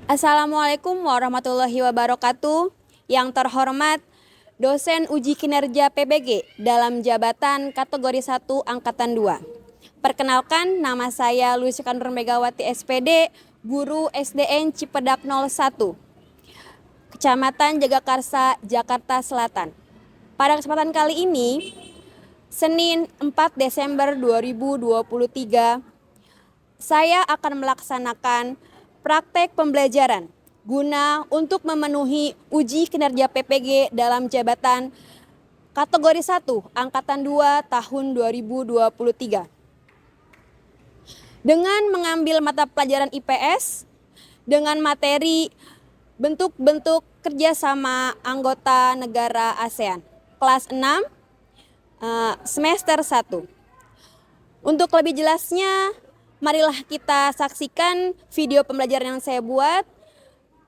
Assalamualaikum warahmatullahi wabarakatuh. Yang terhormat dosen uji kinerja PBG dalam jabatan kategori 1 angkatan 2. Perkenalkan, nama saya Lucia Nur Megawati SPD, guru SDN Cipedak 01, Kecamatan Jagakarsa, Jakarta Selatan. Pada kesempatan kali ini, Senin 4 Desember 2023, saya akan melaksanakan praktek pembelajaran guna untuk memenuhi uji kinerja PPG dalam jabatan kategori 1 angkatan 2 tahun 2023. Dengan mengambil mata pelajaran IPS dengan materi bentuk-bentuk kerjasama anggota negara ASEAN kelas 6 semester 1. Untuk lebih jelasnya, marilah kita saksikan video pembelajaran yang saya buat.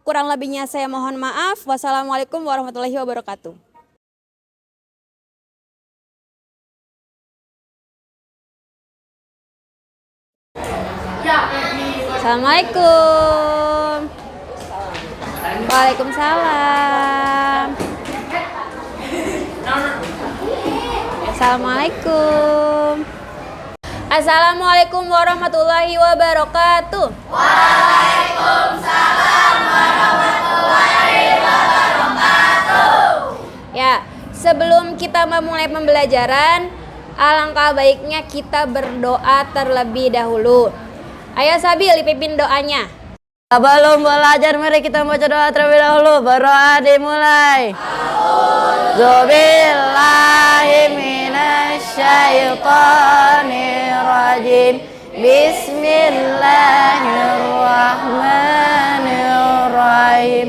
Kurang lebihnya saya mohon maaf. Wassalamualaikum warahmatullahi wabarakatuh. Assalamualaikum. Waalaikumsalam. Assalamualaikum. Assalamualaikum warahmatullahi wabarakatuh. Waalaikumsalam warahmatullahi wabarakatuh. Ya, sebelum kita memulai pembelajaran, alangkah baiknya kita berdoa terlebih dahulu. Ayo Sabil, dipimpin doanya. Sebelum belajar, mari kita baca doa terlebih dahulu. Berdoa dimulai. A'udzubillahi minasyaitonirrajim. Bismillahirrahmanirrahim.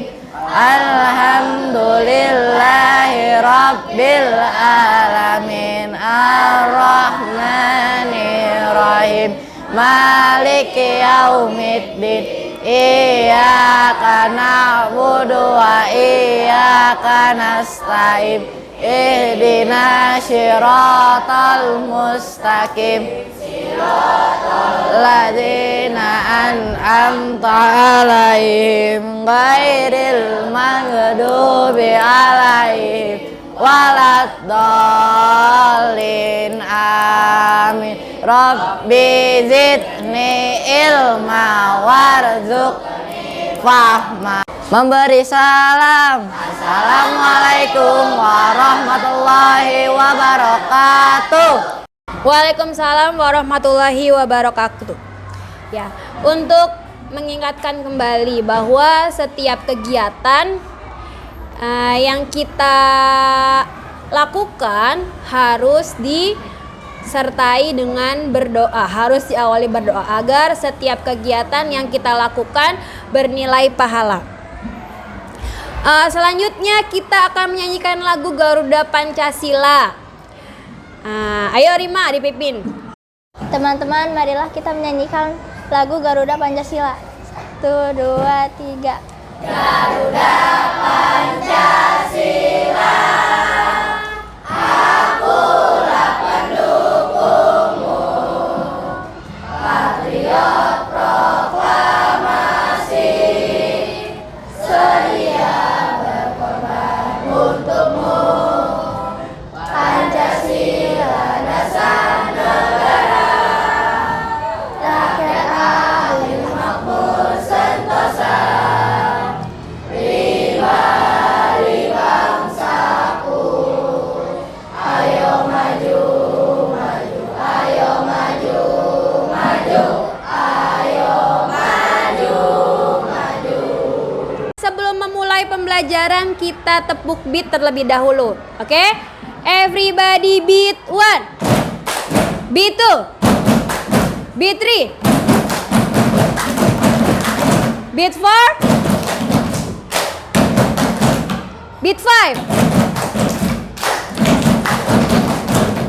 Alhamdulillahi rabbil alamin. Ar-Rahmanirrahim. Maliki yaumiddin. Iyyaka na'budu wa iyyaka nasta'in. Ihdinas siratal mustaqim. Siratal ladzina an'amta 'alaihim ghairil maghdubi 'alaihim waladdallin. Amin. Rabbi zidni ilma warzuqni fahma. Memberi salam. Assalamualaikum warahmatullahi wabarakatuh. Waalaikumsalam warahmatullahi wabarakatuh. Ya, untuk mengingatkan kembali bahwa setiap kegiatan yang kita lakukan harus disertai dengan berdoa, harus diawali berdoa agar setiap kegiatan yang kita lakukan bernilai pahala. Selanjutnya kita akan menyanyikan lagu Garuda Pancasila. Ayo Rima, dipimpin. Teman-teman, marilah kita menyanyikan lagu Garuda Pancasila. 1, 2, 3. Garuda Pancasila, akulah pendukungmu, patriot proklamasi, sedia berkorban untukmu. Pancasila dasar negara, rakyat adil makmur sentosa, pribadi bangsaku. Ayo maju, maju, ayo maju, maju, ayo maju, maju. Sebelum memulai pembelajaran, kita tepuk beat terlebih dahulu. Oke? Everybody beat 1, beat 2, beat 3, beat 4, beat 5.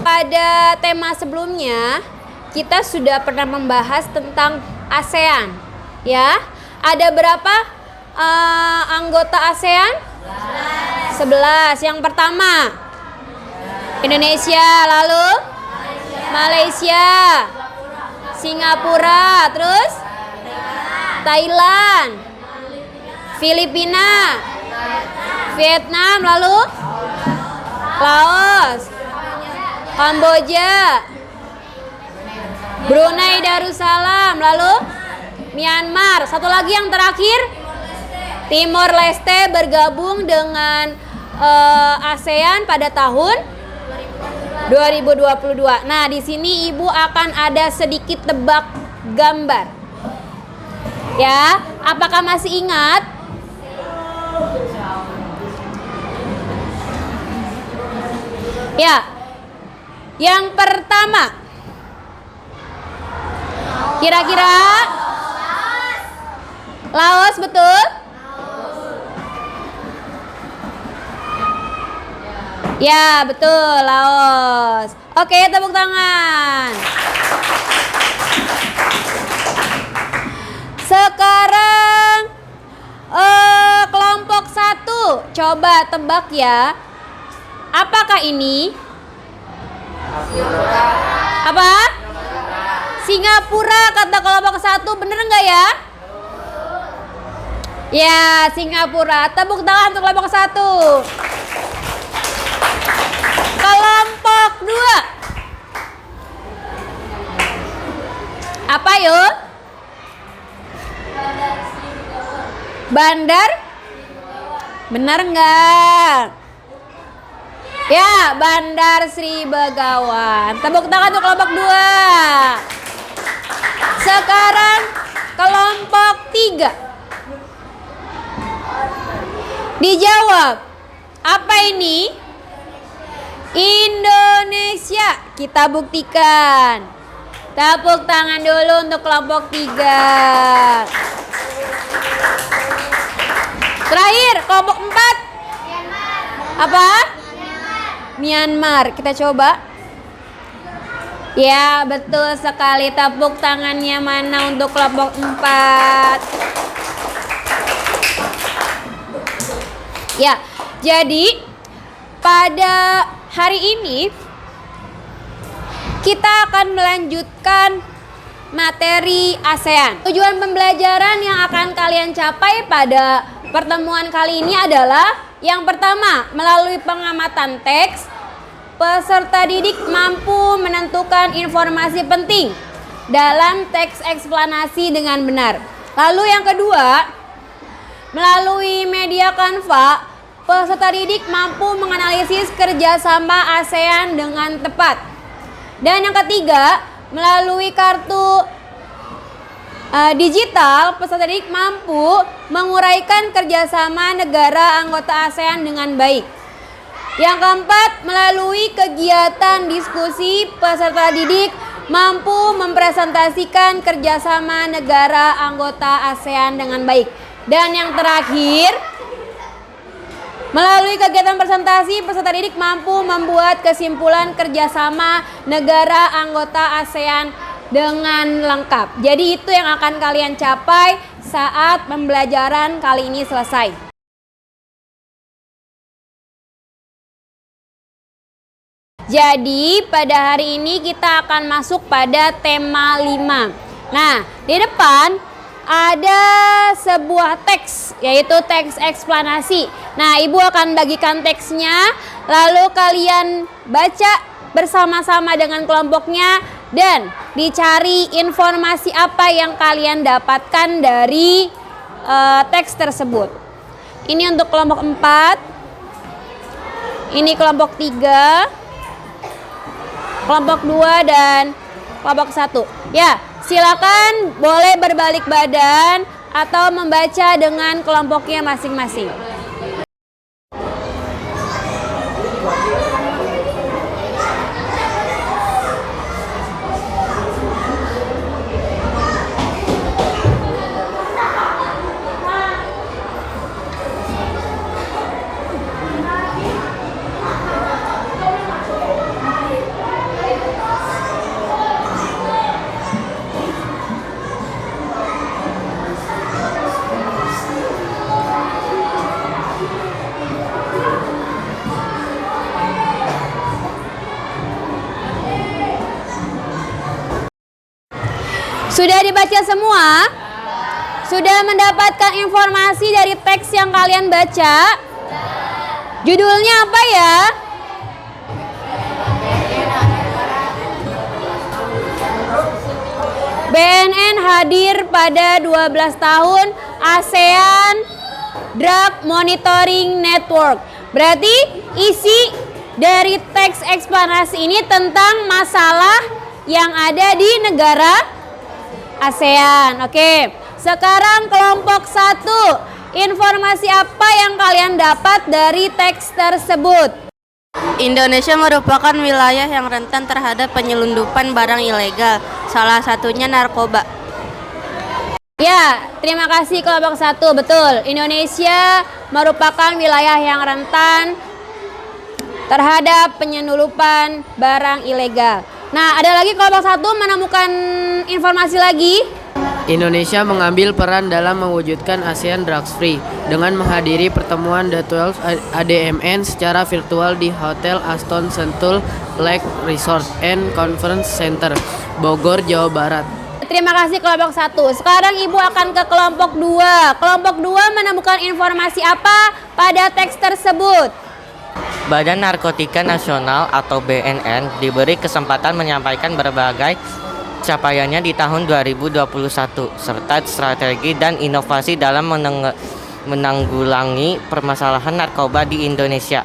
Pada tema sebelumnya, kita sudah pernah membahas tentang ASEAN. Ya, ada berapa anggota ASEAN? 11. Yang pertama Indonesia, lalu Malaysia, Singapura, terus Thailand, Filipina, Vietnam, lalu Laos, Kamboja, Brunei Darussalam, lalu Myanmar. Satu lagi yang terakhir, Timor Leste bergabung dengan ASEAN pada tahun 2022. Nah, di sini Ibu akan ada sedikit tebak gambar. Ya, apakah masih ingat? Ya. Yang pertama. Kira-kira Laos betul? Ya, betul, Laos. Oke, tepuk tangan. Sekarang kelompok 1, coba tebak ya. Apakah ini? Apa? Singapura kata kelompok 1, bener nggak ya? Ya, Singapura. Tepuk tangan untuk kelompok 1. Kelompok 2. Apa yuk? Bandar? Benar nggak? Ya, Bandar Sri Begawan. Tepuk tangan untuk kelompok 2. Sekarang kelompok 3. Dijawab. Apa ini? Indonesia. Kita buktikan. Tepuk tangan dulu untuk kelompok 3. Terakhir, kelompok 4. Apa? Myanmar. Kita coba. Ya, betul sekali. Tepuk tangannya mana untuk kelompok 4. Ya, jadi pada hari ini kita akan melanjutkan materi ASEAN. Tujuan pembelajaran yang akan kalian capai pada pertemuan kali ini adalah yang pertama, melalui pengamatan teks, peserta didik mampu menentukan informasi penting dalam teks eksplanasi dengan benar. Lalu yang kedua, melalui media Canva, peserta didik mampu menganalisis kerjasama ASEAN dengan tepat. Dan yang ketiga, melalui kartu digital, peserta didik mampu menguraikan kerjasama negara anggota ASEAN dengan baik. Yang keempat, melalui kegiatan diskusi, peserta didik mampu mempresentasikan kerjasama negara anggota ASEAN dengan baik. Dan yang terakhir, melalui kegiatan presentasi, peserta didik mampu membuat kesimpulan kerjasama negara anggota ASEAN dengan lengkap. Jadi itu yang akan kalian capai saat pembelajaran kali ini selesai. Jadi pada hari ini kita akan masuk pada tema 5. Nah, di depan ada sebuah teks, yaitu teks eksplanasi. Nah, Ibu akan bagikan teksnya, lalu kalian baca bersama-sama dengan kelompoknya dan dicari informasi apa yang kalian dapatkan dari teks tersebut. Ini untuk kelompok 4, ini kelompok 3, kelompok 2 dan kelompok 1. Ya, silakan boleh berbalik badan atau membaca dengan kelompoknya masing-masing. Sudah dibaca semua? Sudah mendapatkan informasi dari teks yang kalian baca? Judulnya apa ya? BNN hadir pada 12 tahun ASEAN Drug Monitoring Network. Berarti isi dari teks eksplanasi ini tentang masalah yang ada di negara ASEAN. Oke, sekarang kelompok 1. Informasi apa yang kalian dapat dari teks tersebut? Indonesia merupakan wilayah yang rentan terhadap penyelundupan barang ilegal, salah satunya narkoba. Ya, terima kasih kelompok 1. Betul, Indonesia merupakan wilayah yang rentan terhadap penyelundupan barang ilegal. Nah, ada lagi kelompok 1 menemukan informasi lagi. Indonesia mengambil peran dalam mewujudkan ASEAN Drugs Free dengan menghadiri pertemuan The 12 ADMN secara virtual di Hotel Aston Sentul Lake Resort and Conference Center, Bogor, Jawa Barat. Terima kasih kelompok 1. Sekarang Ibu akan ke kelompok 2. Kelompok 2 menemukan informasi apa pada teks tersebut? Badan Narkotika Nasional atau BNN diberi kesempatan menyampaikan berbagai capaiannya di tahun 2021 serta strategi dan inovasi dalam menanggulangi permasalahan narkoba di Indonesia.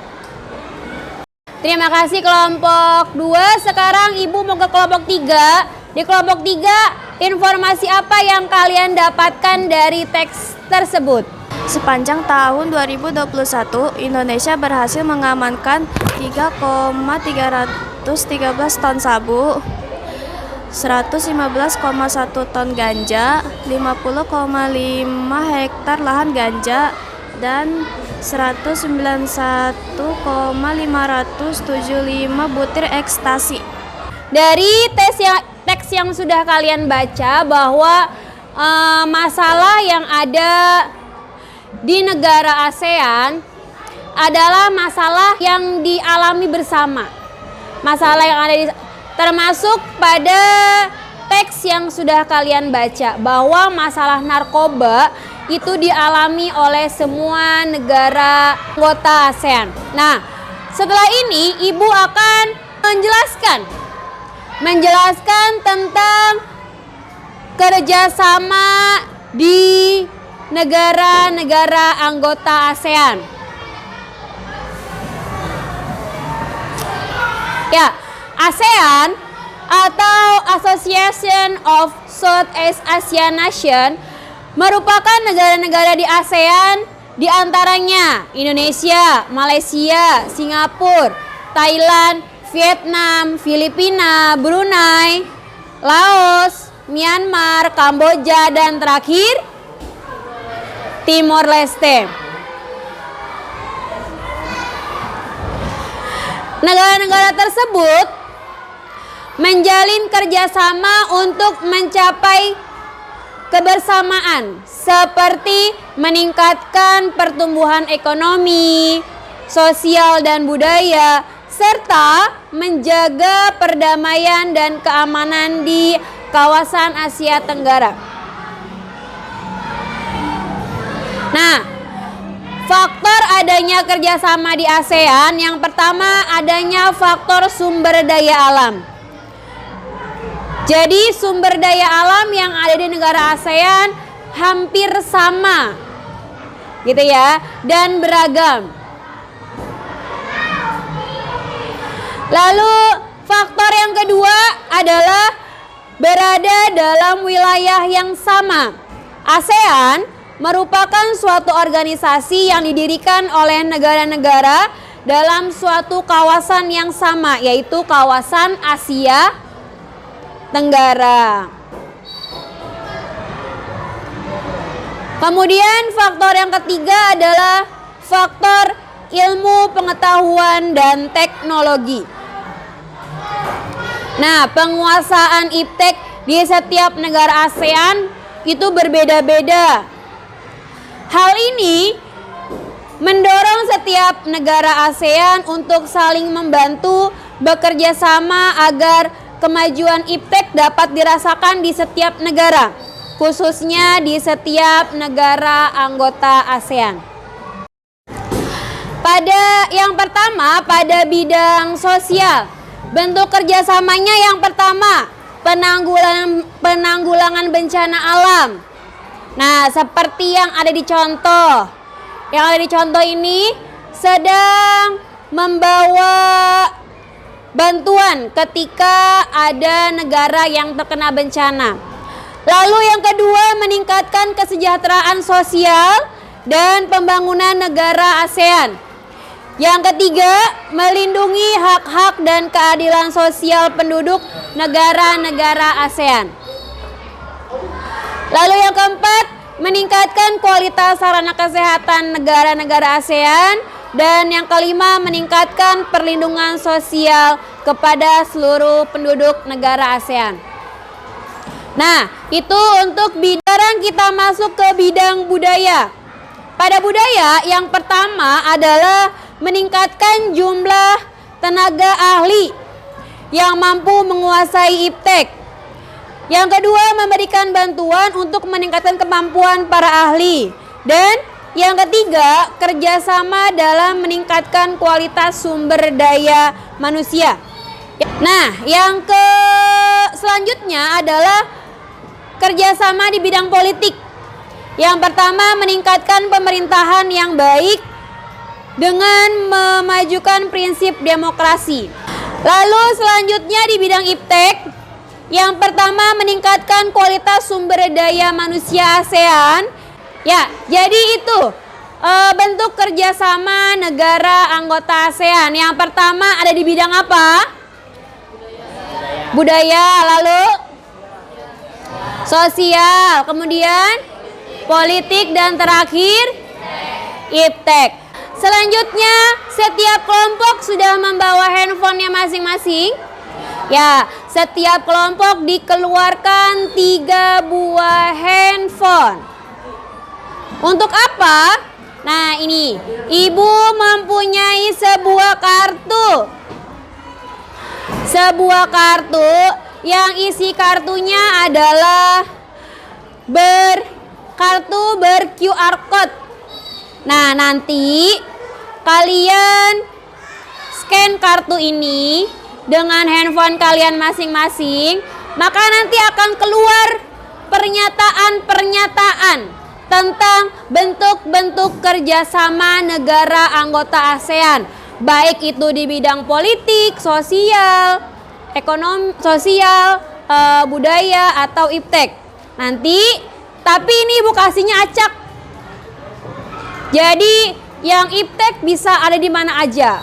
Terima kasih kelompok 2. Sekarang Ibu mau ke kelompok 3. Di kelompok 3, informasi apa yang kalian dapatkan dari teks tersebut? Sepanjang tahun 2021, Indonesia berhasil mengamankan 3,313 ton sabu, 115,1 ton ganja, 50,5 hektar lahan ganja, dan 191,575 butir ekstasi. Dari teks yang sudah kalian baca bahwa masalah yang ada di negara ASEAN adalah masalah yang dialami bersama. Masalah yang ada di termasuk pada teks yang sudah kalian baca bahwa masalah narkoba itu dialami oleh semua negara anggota ASEAN. Nah, setelah ini Ibu akan menjelaskan tentang kerjasama di negara-negara anggota ASEAN. Ya, ASEAN atau Association of Southeast Asian Nation merupakan negara-negara di ASEAN, di antaranya Indonesia, Malaysia, Singapura, Thailand, Vietnam, Filipina, Brunei, Laos, Myanmar, Kamboja, dan terakhir Timor Leste. Negara-negara tersebut menjalin kerjasama untuk mencapai kebersamaan seperti meningkatkan pertumbuhan ekonomi, sosial dan budaya, serta menjaga perdamaian dan keamanan di kawasan Asia Tenggara. Nah, faktor adanya kerjasama di ASEAN yang pertama adanya faktor sumber daya alam. Jadi sumber daya alam yang ada di negara ASEAN hampir sama, gitu ya, dan beragam. Lalu faktor yang kedua adalah berada dalam wilayah yang sama. ASEAN merupakan suatu organisasi yang didirikan oleh negara-negara dalam suatu kawasan yang sama, yaitu kawasan Asia Tenggara. Kemudian faktor yang ketiga adalah faktor ilmu pengetahuan dan teknologi. Nah, penguasaan iptek di setiap negara ASEAN itu berbeda-beda. Hal ini mendorong setiap negara ASEAN untuk saling membantu bekerja sama agar kemajuan iptek dapat dirasakan di setiap negara. khususnya di setiap negara anggota ASEAN. Yang pertama, pada bidang sosial, bentuk kerjasamanya yang pertama, penanggulangan bencana alam. Nah, seperti yang ada di contoh. Yang ada di contoh ini sedang membawa bantuan ketika ada negara yang terkena bencana. Lalu yang kedua, meningkatkan kesejahteraan sosial dan pembangunan negara ASEAN. Yang ketiga, melindungi hak-hak dan keadilan sosial penduduk negara-negara ASEAN. Lalu yang keempat, meningkatkan kualitas sarana kesehatan negara-negara ASEAN. Dan yang kelima, meningkatkan perlindungan sosial kepada seluruh penduduk negara ASEAN. Nah, itu untuk bidang. Kita masuk ke bidang budaya. Pada budaya, yang pertama adalah meningkatkan jumlah tenaga ahli yang mampu menguasai iptek. Yang kedua, memberikan bantuan untuk meningkatkan kemampuan para ahli. Dan yang ketiga, kerjasama dalam meningkatkan kualitas sumber daya manusia. Nah, yang selanjutnya adalah kerjasama di bidang politik. Yang pertama, meningkatkan pemerintahan yang baik dengan memajukan prinsip demokrasi. Lalu selanjutnya di bidang iptek, yang pertama meningkatkan kualitas sumber daya manusia ASEAN. Ya, jadi itu bentuk kerjasama negara anggota ASEAN. Yang pertama ada di bidang apa? Budaya, lalu sosial, kemudian politik, dan terakhir iptek. Selanjutnya, setiap kelompok sudah membawa handphonenya masing-masing. Ya, setiap kelompok dikeluarkan 3 buah handphone. Untuk apa? Nah, ini. Ibu mempunyai sebuah kartu. Sebuah kartu yang isi kartunya adalah kartu ber-QR code. Nah, nanti kalian scan kartu ini dengan handphone kalian masing-masing, maka nanti akan keluar pernyataan-pernyataan tentang bentuk-bentuk kerjasama negara anggota ASEAN, baik itu di bidang politik, sosial, ekonomi, budaya, atau iptek. Nanti, tapi ini ibu kasihnya acak. Jadi yang iptek bisa ada di mana aja.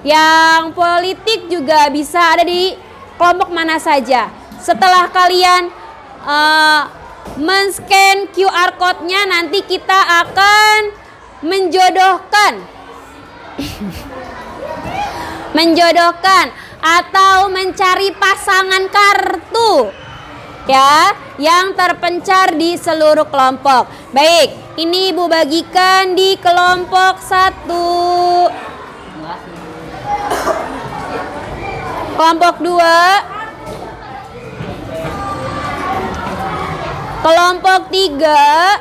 Yang politik juga bisa ada di kelompok mana saja. Setelah kalian men-scan QR code-nya, nanti kita akan menjodohkan atau mencari pasangan kartu ya yang terpencar di seluruh kelompok. Baik, ini ibu bagikan di kelompok 1, kelompok 2, kelompok 3,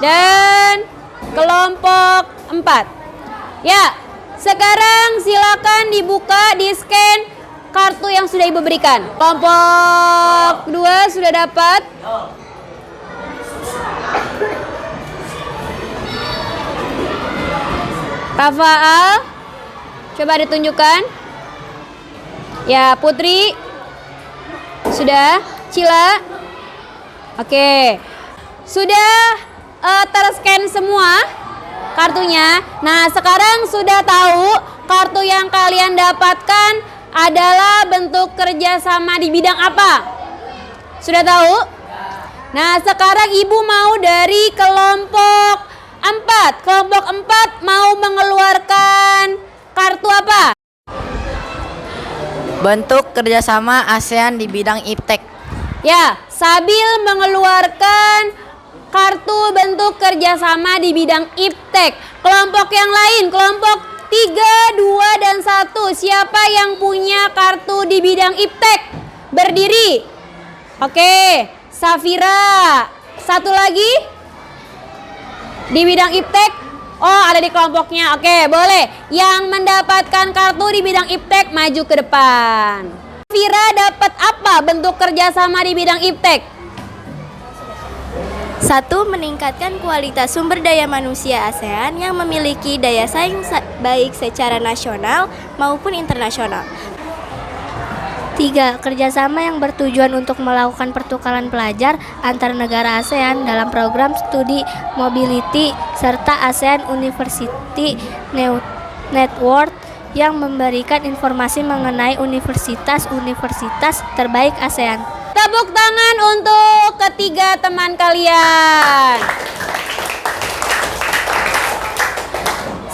dan kelompok 4. Ya, sekarang silakan dibuka, di-scan kartu yang sudah ibu berikan. Kelompok 2 sudah dapat. Rafael, coba ditunjukkan. Ya, Putri sudah. Cila, oke, sudah ter-scan semua kartunya. Nah, sekarang sudah tahu kartu yang kalian dapatkan adalah bentuk kerjasama di bidang apa? Sudah tahu? Nah, sekarang ibu mau dari kelompok 4. Kelompok 4 mau mengeluarkan kartu apa? Bentuk kerjasama ASEAN di bidang iptek. Ya, sambil mengeluarkan kartu bentuk kerjasama di bidang iptek. Kelompok yang lain, kelompok 3, 2, dan 1. Siapa yang punya kartu di bidang iptek? Berdiri. Oke, Safira. Satu lagi di bidang iptek. Oh, ada di kelompoknya. Oke, boleh. Yang mendapatkan kartu di bidang iptek maju ke depan. Safira dapat apa bentuk kerjasama di bidang iptek? 1. Meningkatkan kualitas sumber daya manusia ASEAN yang memiliki daya saing baik secara nasional maupun internasional. 3. Kerjasama yang bertujuan untuk melakukan pertukaran pelajar antar negara ASEAN dalam program studi mobility serta ASEAN University Network yang memberikan informasi mengenai universitas-universitas terbaik ASEAN. Tepuk tangan untuk ketiga teman kalian.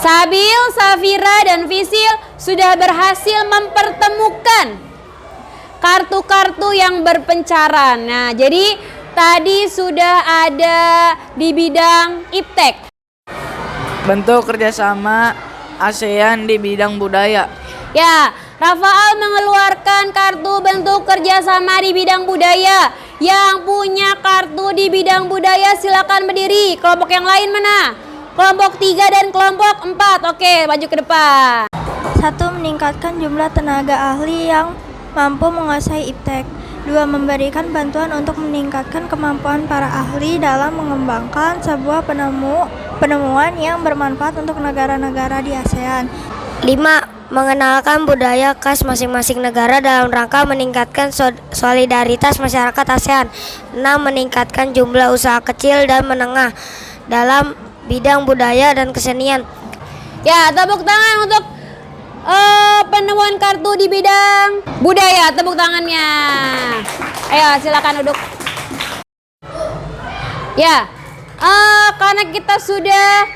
Sabil, Safira, dan Fisil sudah berhasil mempertemukan kartu-kartu yang berpencaran. Nah, jadi tadi sudah ada di bidang iptek. Bentuk kerjasama ASEAN di bidang budaya. Ya, Rafael mengeluarkan kartu bentuk kerjasama di bidang budaya. Yang punya kartu di bidang budaya silakan berdiri. Kelompok yang lain mana? Kelompok 3 dan kelompok 4. Oke, maju ke depan. 1. Meningkatkan jumlah tenaga ahli yang mampu menguasai iptek. 2. Memberikan bantuan untuk meningkatkan kemampuan para ahli dalam mengembangkan sebuah penemuan yang bermanfaat untuk negara-negara di ASEAN. 5. Mengenalkan budaya khas masing-masing negara dalam rangka meningkatkan solidaritas masyarakat ASEAN. 6. Meningkatkan jumlah usaha kecil dan menengah dalam bidang budaya dan kesenian. Ya, tepuk tangan untuk penemuan kartu di bidang budaya. Tepuk tangannya. Ayo, silakan duduk. Ya, karena kita sudah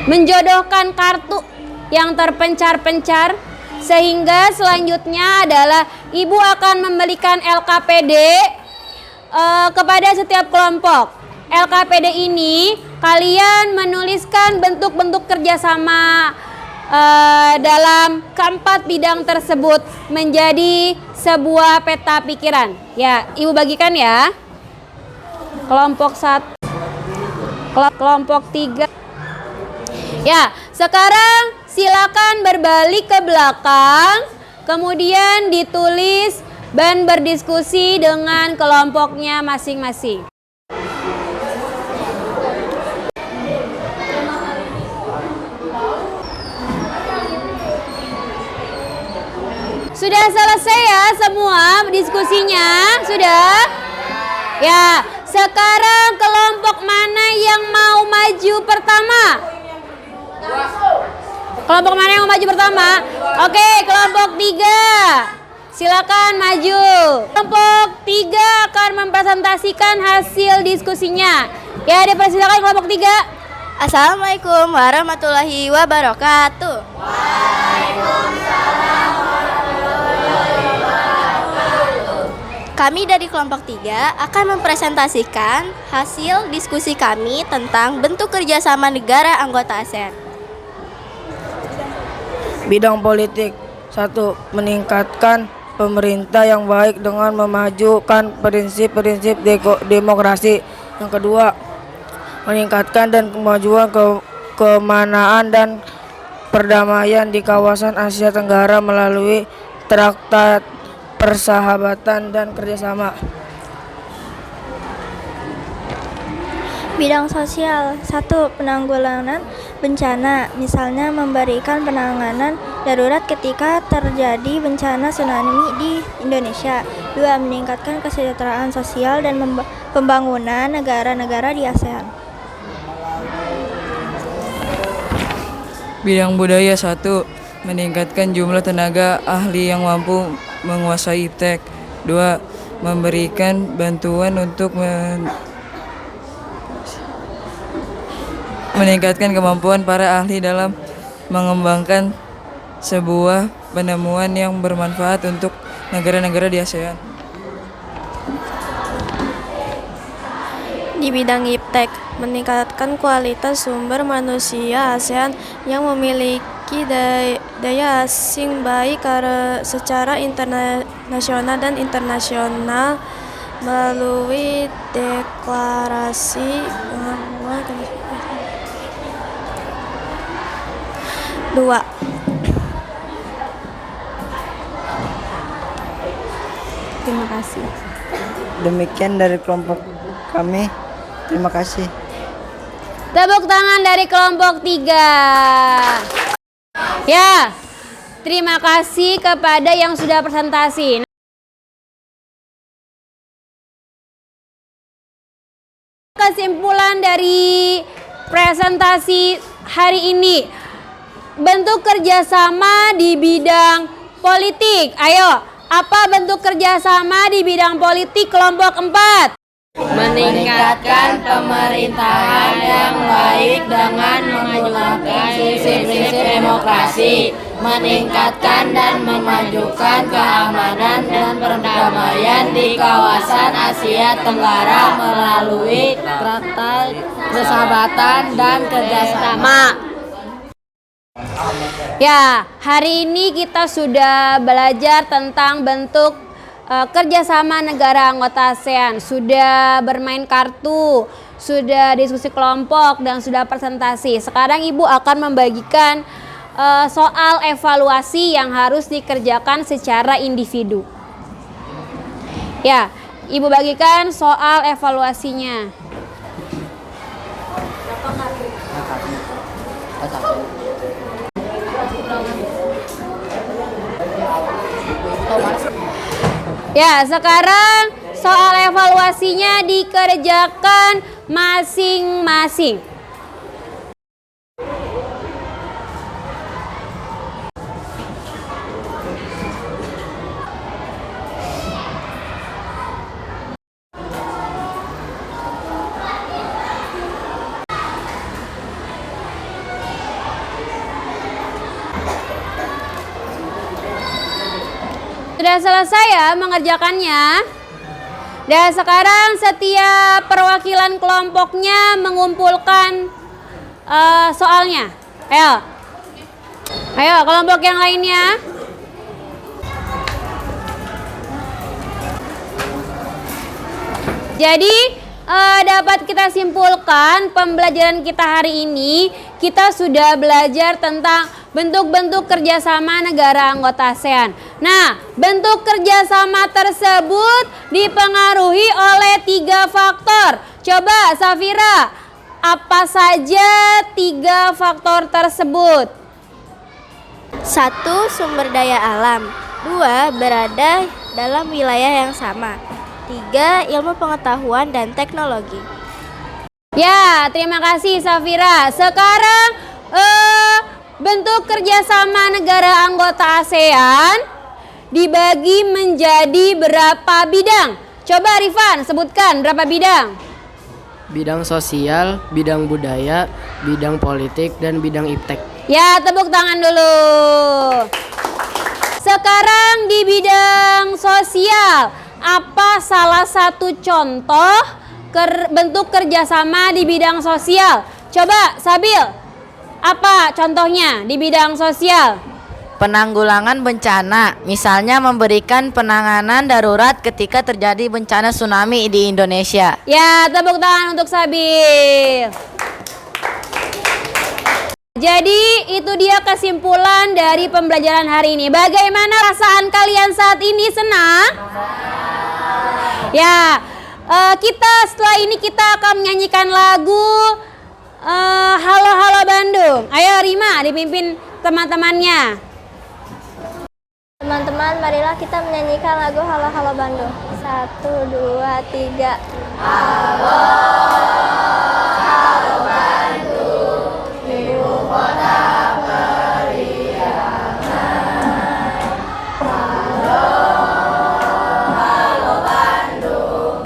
menjodohkan kartu yang terpencar-pencar, sehingga selanjutnya adalah Ibu akan memberikan LKPD kepada setiap kelompok. LKPD ini kalian menuliskan bentuk-bentuk kerjasama dalam keempat bidang tersebut menjadi sebuah peta pikiran. Ya, Ibu bagikan ya. Kelompok 1, kelompok 3. Ya, sekarang silakan berbalik ke belakang, kemudian ditulis dan berdiskusi dengan kelompoknya masing-masing. Sudah selesai ya semua diskusinya? Sudah? Ya, sekarang kelompok mana yang mau maju pertama? Kelompok mana yang mau maju pertama? Oke, kelompok 3. Silakan maju. Kelompok 3 akan mempresentasikan hasil diskusinya. Ya, dipersilakan kelompok 3. Assalamualaikum warahmatullahi wabarakatuh. Kami dari kelompok 3 akan mempresentasikan hasil diskusi kami tentang bentuk kerjasama negara anggota ASEAN. Bidang politik. 1. Meningkatkan pemerintah yang baik dengan memajukan prinsip-prinsip demokrasi. Yang kedua, meningkatkan dan kemajuan keamanan dan perdamaian di kawasan Asia Tenggara melalui traktat persahabatan dan kerjasama. Bidang sosial. 1. Penanggulangan bencana, misalnya memberikan penanganan darurat ketika terjadi bencana tsunami di Indonesia. 2. Meningkatkan kesejahteraan sosial dan pembangunan negara-negara di ASEAN. Bidang budaya. 1. Meningkatkan jumlah tenaga ahli yang mampu menguasai iptek. 2. Memberikan bantuan untuk meningkatkan kemampuan para ahli dalam mengembangkan sebuah penemuan yang bermanfaat untuk negara-negara di ASEAN. Di bidang iptek, meningkatkan kualitas sumber manusia ASEAN yang memiliki daya saing baik secara internasional dan internasional melalui deklarasi pengakuan 2. Terima kasih. Demikian dari kelompok kami. Terima kasih. Tepuk tangan dari kelompok 3. Ya, terima kasih kepada yang sudah presentasi. Kesimpulan dari presentasi hari ini, bentuk kerjasama di bidang politik. Ayo, apa bentuk kerjasama di bidang politik kelompok 4? Meningkatkan pemerintahan yang baik dengan menggunakan prinsip-prinsip demokrasi, meningkatkan dan memajukan keamanan dan perdamaian di kawasan Asia Tenggara melalui traktat persahabatan dan kerjasama. Ya, hari ini kita sudah belajar tentang bentuk kerjasama negara anggota ASEAN, sudah bermain kartu, sudah diskusi kelompok, dan sudah presentasi. Sekarang Ibu akan membagikan soal evaluasi yang harus dikerjakan secara individu. Ya, Ibu bagikan soal evaluasinya. Ya, sekarang soal evaluasinya dikerjakan masing-masing. Sudah selesai ya mengerjakannya. Dan sekarang setiap perwakilan kelompoknya mengumpulkan soalnya. Ayo kelompok yang lainnya. Jadi dapat kita simpulkan pembelajaran kita hari ini, kita sudah belajar tentang bentuk-bentuk kerjasama negara anggota ASEAN. Nah, bentuk kerjasama tersebut dipengaruhi oleh 3 faktor. Coba Safira, apa saja 3 faktor tersebut? 1. Sumber daya alam. 2. Berada dalam wilayah yang sama. 3. Ilmu pengetahuan dan teknologi. Ya, terima kasih Safira. Sekarang bentuk kerjasama negara anggota ASEAN dibagi menjadi berapa bidang? Coba Rifan sebutkan berapa bidang? Bidang sosial, bidang budaya, bidang politik, dan bidang iptek. Ya, tepuk tangan dulu. Sekarang di bidang sosial, apa salah satu contoh bentuk kerjasama di bidang sosial? Coba Sabil, apa contohnya di bidang sosial? Penanggulangan bencana, misalnya memberikan penanganan darurat ketika terjadi bencana tsunami di Indonesia. Ya, tepuk tangan untuk Sabil. Jadi itu dia kesimpulan dari pembelajaran hari ini. Bagaimana perasaan kalian saat ini? Senang? Ya, setelah ini kita akan menyanyikan lagu Halo Halo Bandung. Ayo Rima dipimpin teman-temannya. Teman-teman, marilah kita menyanyikan lagu Halo Halo Bandung. 1, 2, 3. Halo, halo Bandung, ibu kota periangan. Halo, halo Bandung,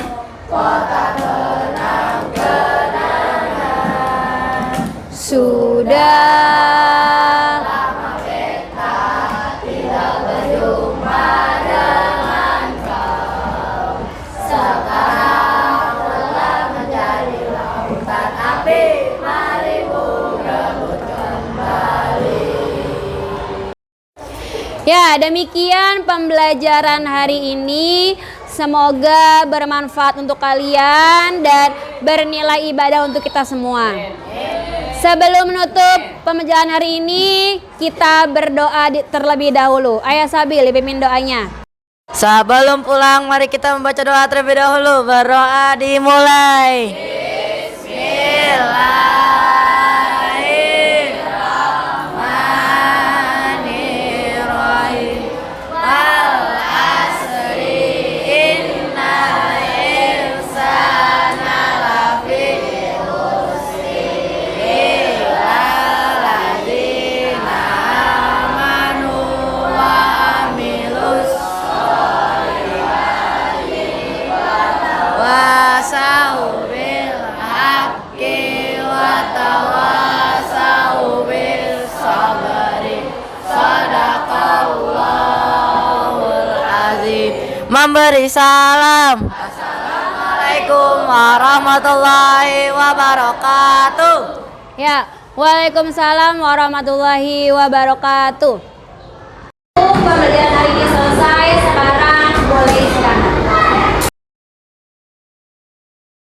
kota kenang-kenangan. Sudah lama beta tidak berjumpa dengan kau. Sekarang telah menjadi Ya, demikian pembelajaran hari ini. Semoga bermanfaat untuk kalian dan bernilai ibadah untuk kita semua. Sebelum menutup pembelajaran hari ini, kita berdoa terlebih dahulu. Ayah Sabil, pimpin doanya. Sebelum pulang, mari kita membaca doa terlebih dahulu. Berdoa dimulai. Bismillahirrahmanirrahim. Wal asri innal insana lafi khusri illa alladzina amanu wa amilus wasau bil haqqi wa tawasau bil sabri. Sadaqallahul azim. Memberi salam. Assalamualaikum warahmatullahi wabarakatuh. Ya, Waalaikumsalam warahmatullahi wabarakatuh. Pembelajaran hari ini selesai, sekarang boleh istirahat.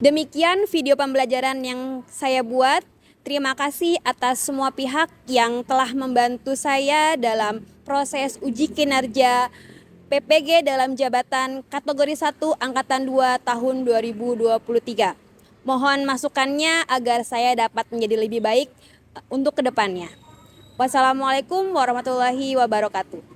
Demikian video pembelajaran yang saya buat. Terima kasih atas semua pihak yang telah membantu saya dalam proses uji kinerja PPG dalam jabatan kategori 1 Angkatan 2 tahun 2023. Mohon masukannya agar saya dapat menjadi lebih baik untuk kedepannya. Wassalamualaikum warahmatullahi wabarakatuh.